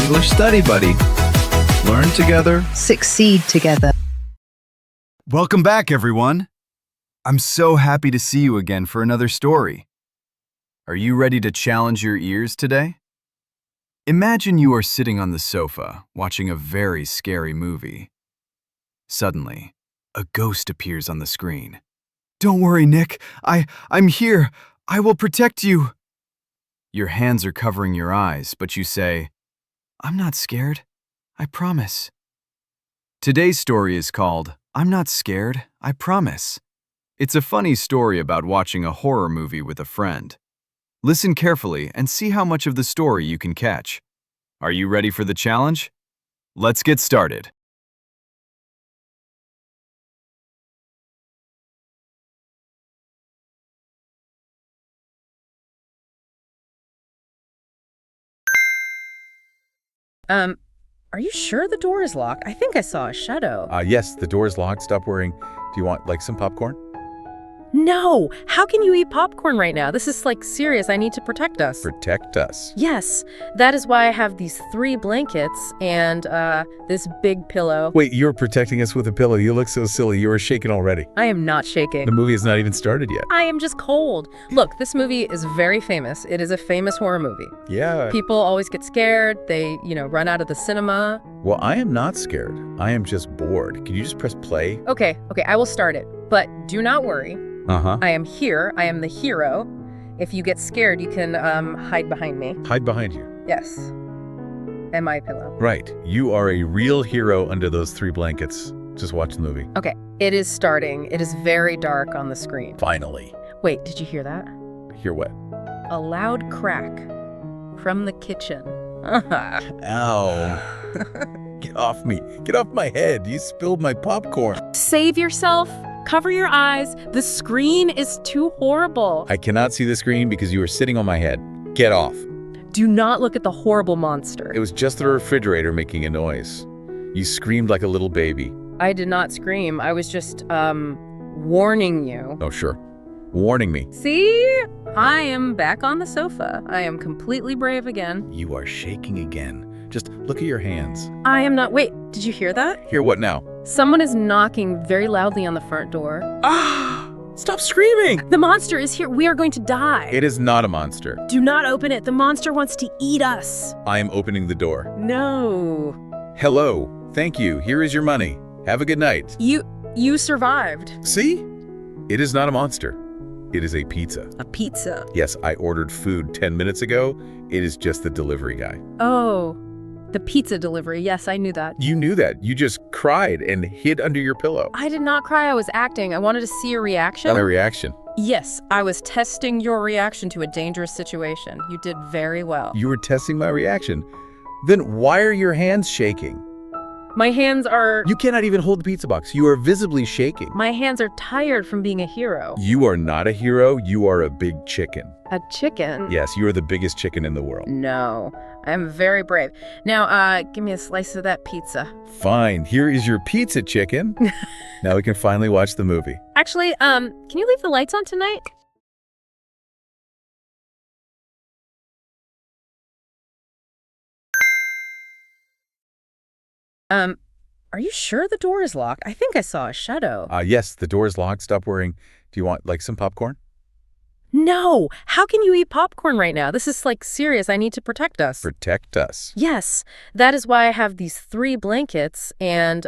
English Study Buddy. Learn together. Succeed together. Welcome back, everyone. I'm so happy to see you again for another story. Are you ready to challenge your ears today? Imagine you are sitting on the sofa, watching a very scary movie. Suddenly, a ghost appears on the screen. "Don't worry, Nick. I'm here. I will protect you." Your hands are covering your eyes, but you say, "I'm not scared. I promise." Today's story is called I'm Not Scared, I Promise. It's a funny story about watching a horror movie with a friend. Listen carefully and see how much of the story you can catch. Are you ready for the challenge? Let's get started. Are you sure the door is locked? I think I saw a shadow. Yes, the door is locked. Stop worrying. Do you want, some popcorn? No! How can you eat popcorn right now? This is, serious. I need to protect us. Protect us. Yes. That is why I have these 3 blankets and, this big pillow. Wait, you're protecting us with a pillow. You look so silly. You were shaking already. I am not shaking. The movie has not even started yet. I am just cold. Look, this movie is very famous. It is a famous horror movie. Yeah. People always get scared. They, run out of the cinema. Well, I am not scared. I am just bored. Can you just press play? Okay, I will start it. But do not worry. Uh-huh. I am here. I am the hero. If you get scared, you can hide behind me. Hide behind you. Yes. And my pillow. Right. You are a real hero under those 3 blankets. Just watch the movie. Okay, it is starting. It is very dark on the screen. Finally. Wait, did you hear that? Hear what? A loud crack from the kitchen. Ow. Get off me. Get off my head. You spilled my popcorn. Save yourself. Cover your eyes. The screen is too horrible. I cannot see the screen because you are sitting on my head. Get off. Do not look at the horrible monster. It was just the refrigerator making a noise. You screamed like a little baby. I did not scream. I was just, warning you. Oh, sure. Warning me. See? I am back on the sofa. I am completely brave again. You are shaking again. Just look at your hands. I am not. Wait, did you hear that? Hear what now? Someone is knocking very loudly on the front door. Ah! Stop screaming! The monster is here. We are going to die. It is not a monster. Do not open it. The monster wants to eat us. I am opening the door. No. Hello. Thank you. Here is your money. Have a good night. You survived. See? It is not a monster. It is a pizza. A pizza? Yes, I ordered food 10 minutes ago. It is just the delivery guy. Oh, the pizza delivery. Yes, I knew that. You knew that. You just cried and hid under your pillow. I did not cry. I was acting. I wanted to see your reaction. My reaction. Yes, I was testing your reaction to a dangerous situation. You did very well. You were testing my reaction. Then why are your hands shaking? My hands are... You cannot even hold the pizza box. You are visibly shaking. My hands are tired from being a hero. You are not a hero. You are a big chicken. A chicken? Yes, you are the biggest chicken in the world. No, I'm very brave. Now, give me a slice of that pizza. Fine. Here is your pizza, chicken. Now we can finally watch the movie. Actually, can you leave the lights on tonight? Are you sure the door is locked? I think I saw a shadow. Yes, the door is locked. Stop worrying. Do you want, some popcorn? No! How can you eat popcorn right now? This is, serious. I need to protect us. Protect us. Yes. That is why I have these 3 blankets and,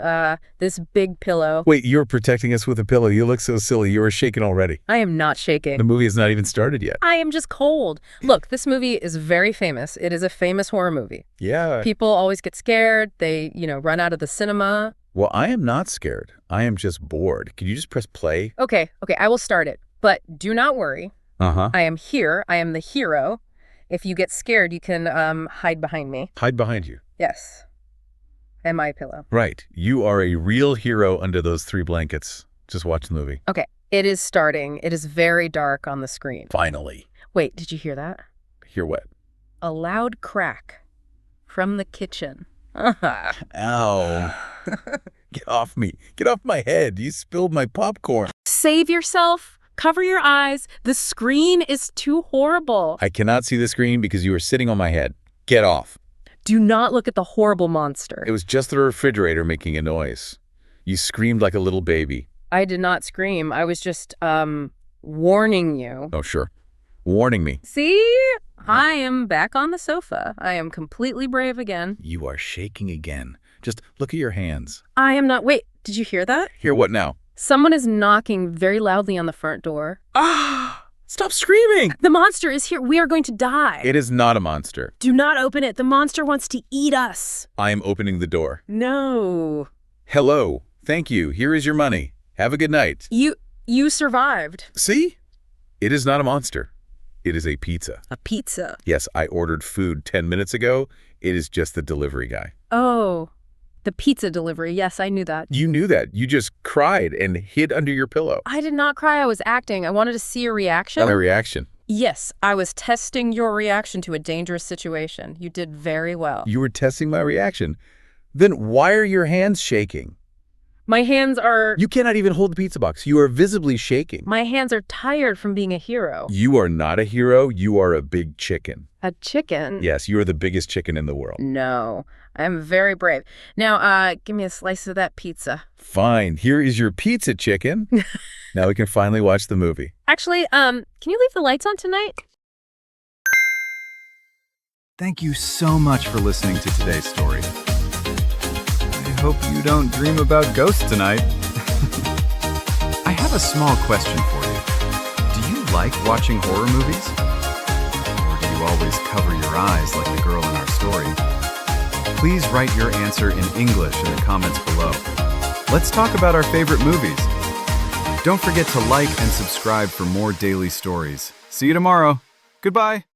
this big pillow. Wait, you're protecting us with a pillow. You look so silly. You were shaking already. I am not shaking. The movie has not even started yet. I am just cold. Look, this movie is very famous. It is a famous horror movie. Yeah. People always get scared. They, run out of the cinema. Well, I am not scared. I am just bored. Can you just press play? Okay, I will start it. But do not worry. Uh-huh. I am here. I am the hero. If you get scared, you can hide behind me. Hide behind you. Yes. And my pillow. Right. You are a real hero under those 3 blankets. Just watch the movie. Okay, it is starting. It is very dark on the screen. Finally. Wait, did you hear that? Hear what? A loud crack from the kitchen. Ow. Get off me. Get off my head. You spilled my popcorn. Save yourself. Cover your eyes. The screen is too horrible. I cannot see the screen because you are sitting on my head. Get off. Do not look at the horrible monster. It was just the refrigerator making a noise. You screamed like a little baby. I did not scream. I was just, warning you. Oh, sure. Warning me. See? I am back on the sofa. I am completely brave again. You are shaking again. Just look at your hands. I am not. Wait, did you hear that? Hear what now? Someone is knocking very loudly on the front door. Ah! Stop screaming! The monster is here. We are going to die. It is not a monster. Do not open it. The monster wants to eat us. I am opening the door. No. Hello. Thank you. Here is your money. Have a good night. You survived. See? It is not a monster. It is a pizza. A pizza. Yes, I ordered food 10 minutes ago. It is just the delivery guy. Oh, the pizza delivery. Yes, I knew that. You knew that. You just cried and hid under your pillow. I did not cry. I was acting. I wanted to see a reaction. My reaction. Yes, I was testing your reaction to a dangerous situation. You did very well. You were testing my reaction. Then why are your hands shaking? My hands are... You cannot even hold the pizza box. You are visibly shaking. My hands are tired from being a hero. You are not a hero. You are a big chicken. A chicken? Yes, you are the biggest chicken in the world. No, I'm very brave. Now, give me a slice of that pizza. Fine. Here is your pizza, chicken. Now we can finally watch the movie. Actually, can you leave the lights on tonight? Thank you so much for listening to today's story. I hope you don't dream about ghosts tonight. I have a small question for you. Do you like watching horror movies? Or do you always cover your eyes like the girl in our story? Please write your answer in English in the comments below. Let's talk about our favorite movies. Don't forget to like and subscribe for more daily stories. See you tomorrow. Goodbye.